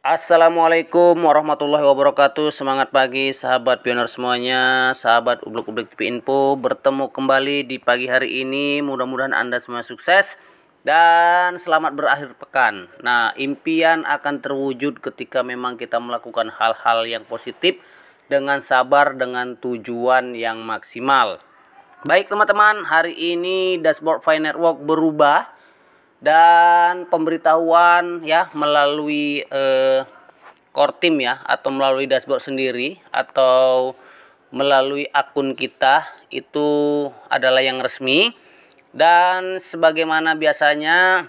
Assalamualaikum warahmatullahi wabarakatuh. Semangat pagi sahabat pioner semuanya, sahabat Ublek-Ublek TV Info. Bertemu kembali di pagi hari ini. Mudah-mudahan Anda semua sukses dan selamat berakhir pekan. Nah, impian akan terwujud ketika memang kita melakukan hal-hal yang positif dengan sabar, dengan tujuan yang maksimal. Baik teman-teman, hari ini dashboard Pi Network berubah dan pemberitahuan ya melalui core team ya, atau melalui dashboard sendiri atau melalui akun kita itu adalah yang resmi. Dan sebagaimana biasanya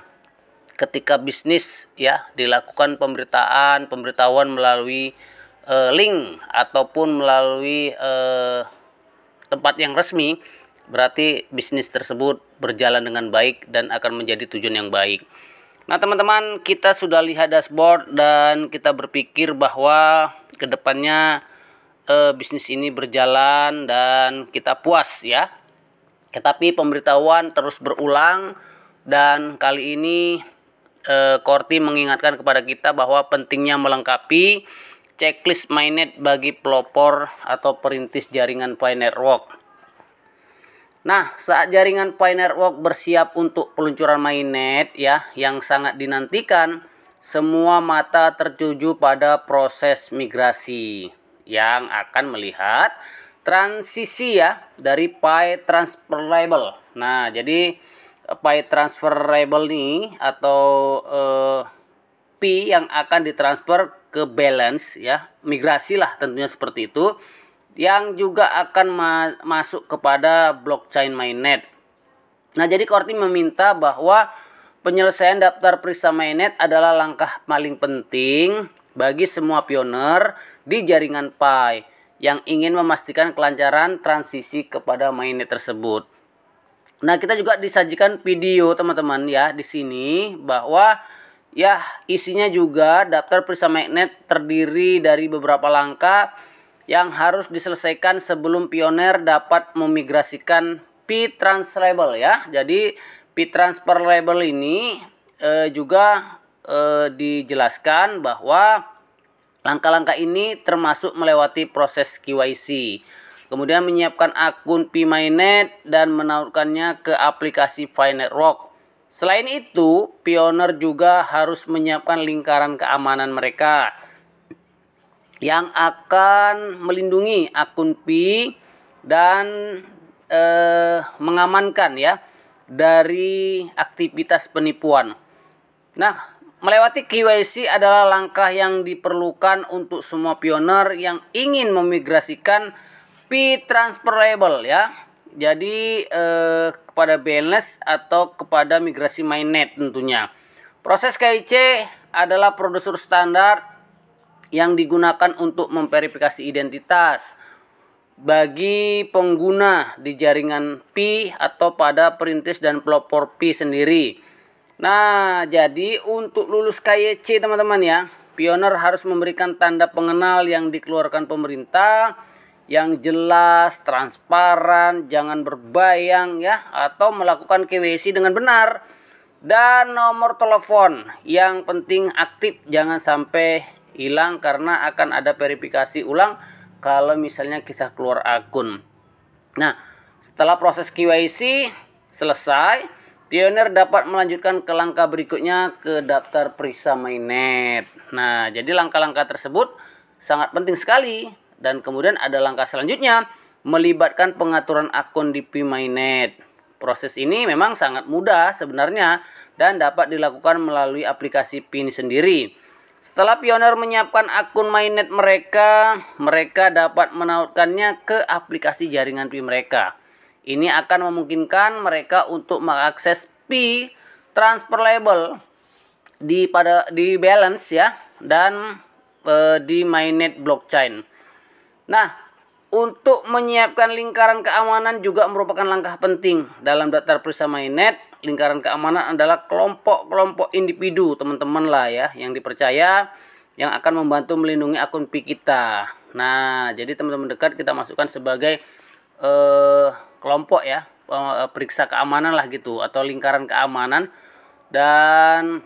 ketika bisnis ya dilakukan pemberitahuan melalui link ataupun melalui tempat yang resmi, berarti bisnis tersebut berjalan dengan baik dan akan menjadi tujuan yang baik. Nah teman-teman, kita sudah lihat dashboard dan kita berpikir bahwa kedepannya bisnis ini berjalan dan kita puas ya. Tetapi pemberitahuan terus berulang dan kali ini core team mengingatkan kepada kita bahwa pentingnya melengkapi checklist mainnet bagi pelopor atau perintis jaringan Pi Network. Nah, saat jaringan Pi Network bersiap untuk peluncuran mainnet ya yang sangat dinantikan, semua mata tertuju pada proses migrasi yang akan melihat transisi ya dari Pi Transfer Label. Nah, jadi Pi Transfer Label ini atau Pi yang akan ditransfer ke balance ya, migrasi lah tentunya seperti itu, yang juga akan masuk kepada blockchain mainnet. Nah, jadi core team meminta bahwa penyelesaian daftar periksa mainnet adalah langkah paling penting bagi semua pioner di jaringan Pi yang ingin memastikan kelancaran transisi kepada mainnet tersebut. Nah, kita juga disajikan video teman-teman ya di sini bahwa ya isinya juga daftar periksa mainnet terdiri dari beberapa langkah yang harus diselesaikan sebelum pioner dapat memigrasikan Pi Transfer Label ya. Jadi Pi Transfer Label ini juga dijelaskan bahwa langkah-langkah ini termasuk melewati proses KYC, kemudian menyiapkan akun Pi Mainnet dan menautkannya ke aplikasi Pi Network. Selain itu, pioner juga harus menyiapkan lingkaran keamanan mereka yang akan melindungi akun Pi dan mengamankan ya dari aktivitas penipuan. Nah, melewati KYC adalah langkah yang diperlukan untuk semua pioner yang ingin memigrasikan Pi Transfer Label ya. Jadi kepada balance atau kepada migrasi mainnet tentunya. Proses KYC adalah prosedur standar yang digunakan untuk memverifikasi identitas bagi pengguna di jaringan Pi atau pada perintis dan pelopor Pi sendiri. Nah, jadi untuk lulus KYC teman-teman ya, pioner harus memberikan tanda pengenal yang dikeluarkan pemerintah yang jelas, transparan, jangan berbayang ya, atau melakukan KYC dengan benar. Dan nomor telepon yang penting aktif, jangan sampai hilang karena akan ada verifikasi ulang kalau misalnya kita keluar akun. Nah, setelah proses KYC selesai, pioner dapat melanjutkan ke langkah berikutnya, ke daftar periksa mainnet. Nah, jadi langkah-langkah tersebut sangat penting sekali. Dan kemudian ada langkah selanjutnya, melibatkan pengaturan akun di Pi Mainnet. Proses ini memang sangat mudah sebenarnya dan dapat dilakukan melalui aplikasi Pi ini sendiri. Setelah pioner menyiapkan akun mainnet mereka dapat menautkannya ke aplikasi jaringan Pi mereka. Ini akan memungkinkan mereka untuk mengakses Pi Transfer Label di balance ya dan di mainnet blockchain. Nah, untuk menyiapkan lingkaran keamanan juga merupakan langkah penting dalam daftar periksa mainnet. Lingkaran keamanan adalah kelompok-kelompok individu teman-teman lah ya yang dipercaya yang akan membantu melindungi akun Pi kita. Nah, jadi teman-teman dekat kita masukkan sebagai kelompok ya, periksa keamanan lah gitu, atau lingkaran keamanan. Dan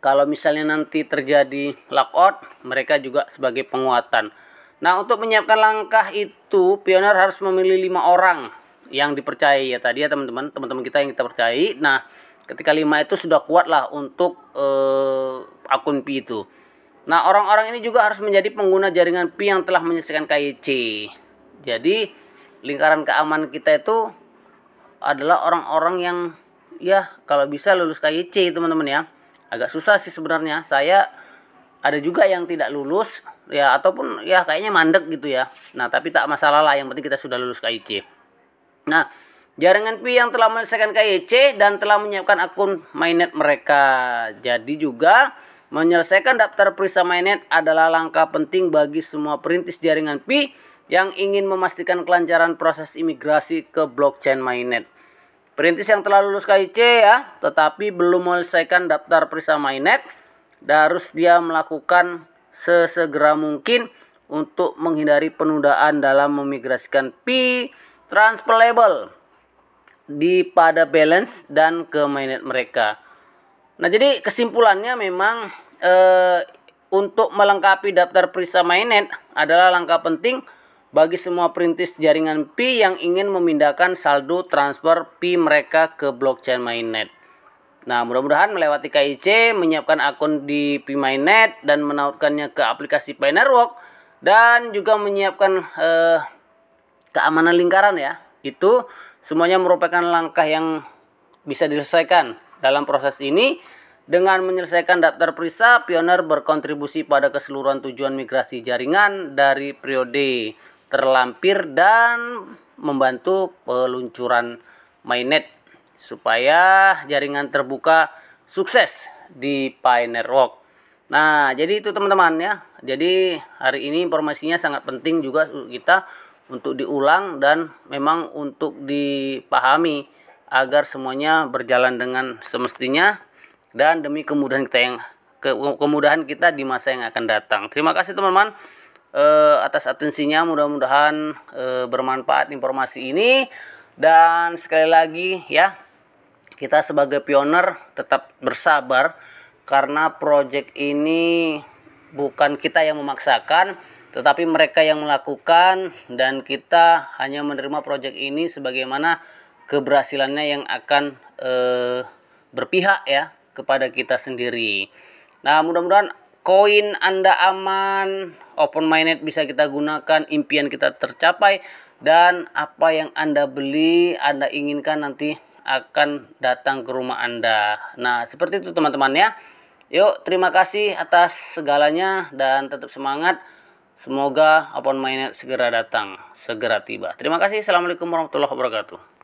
Kalau misalnya nanti terjadi lockout, mereka juga sebagai penguatan. Nah, untuk menyiapkan langkah itu, pioner harus memilih 5 orang yang dipercayai ya tadi ya teman-teman kita yang kita percayai. Nah, ketika 5 itu sudah kuat lah untuk akun Pi itu. Nah, orang-orang ini juga harus menjadi pengguna jaringan Pi yang telah menyelesaikan KYC. Jadi, lingkaran keamanan kita itu adalah orang-orang yang ya kalau bisa lulus KYC teman-teman ya. Agak susah sih sebenarnya. Saya ada juga yang tidak lulus ya, ataupun ya kayaknya mandek gitu ya. Nah, tapi tak masalah lah, yang penting kita sudah lulus KYC. Nah, jaringan Pi yang telah menyelesaikan KYC dan telah menyiapkan akun mainnet mereka. Jadi juga menyelesaikan daftar periksa mainnet adalah langkah penting bagi semua perintis jaringan Pi yang ingin memastikan kelancaran proses imigrasi ke blockchain mainnet. Perintis yang telah lulus KYC ya, tetapi belum menyelesaikan daftar periksa mainnet, harus dia melakukan sesegera mungkin untuk menghindari penundaan dalam memigrasikan Pi transferable pada balance dan ke mainnet mereka. Nah, jadi kesimpulannya memang untuk melengkapi daftar periksa mainnet adalah langkah penting bagi semua perintis jaringan Pi yang ingin memindahkan saldo transfer Pi mereka ke blockchain mainnet. Nah, mudah-mudahan melewati KYC, menyiapkan akun di Pi mainnet dan menautkannya ke aplikasi Pi Network, dan juga menyiapkan keamanan lingkaran ya. Itu semuanya merupakan langkah yang bisa diselesaikan dalam proses ini. Dengan menyelesaikan daftar periksa, pioner berkontribusi pada keseluruhan tujuan migrasi jaringan dari periode terlampir dan membantu peluncuran mainnet supaya jaringan terbuka sukses di Pi Network. Nah, jadi itu teman-teman ya. Jadi hari ini informasinya sangat penting juga kita untuk diulang dan memang untuk dipahami agar semuanya berjalan dengan semestinya dan demi kemudahan kita di masa yang akan datang. Terima kasih teman-teman atas atensinya, mudah-mudahan bermanfaat informasi ini. Dan sekali lagi ya, kita sebagai pioner tetap bersabar karena project ini bukan kita yang memaksakan, tetapi mereka yang melakukan, dan kita hanya menerima project ini sebagaimana keberhasilannya yang akan berpihak ya kepada kita sendiri. Nah, mudah-mudahan koin Anda aman, open mainnet bisa kita gunakan, impian kita tercapai, dan apa yang Anda beli, Anda inginkan nanti akan datang ke rumah Anda. Nah, seperti itu teman-teman ya. Yuk, terima kasih atas segalanya dan tetap semangat. Semoga open mainnet segera datang, segera tiba. Terima kasih. Assalamualaikum warahmatullahi wabarakatuh.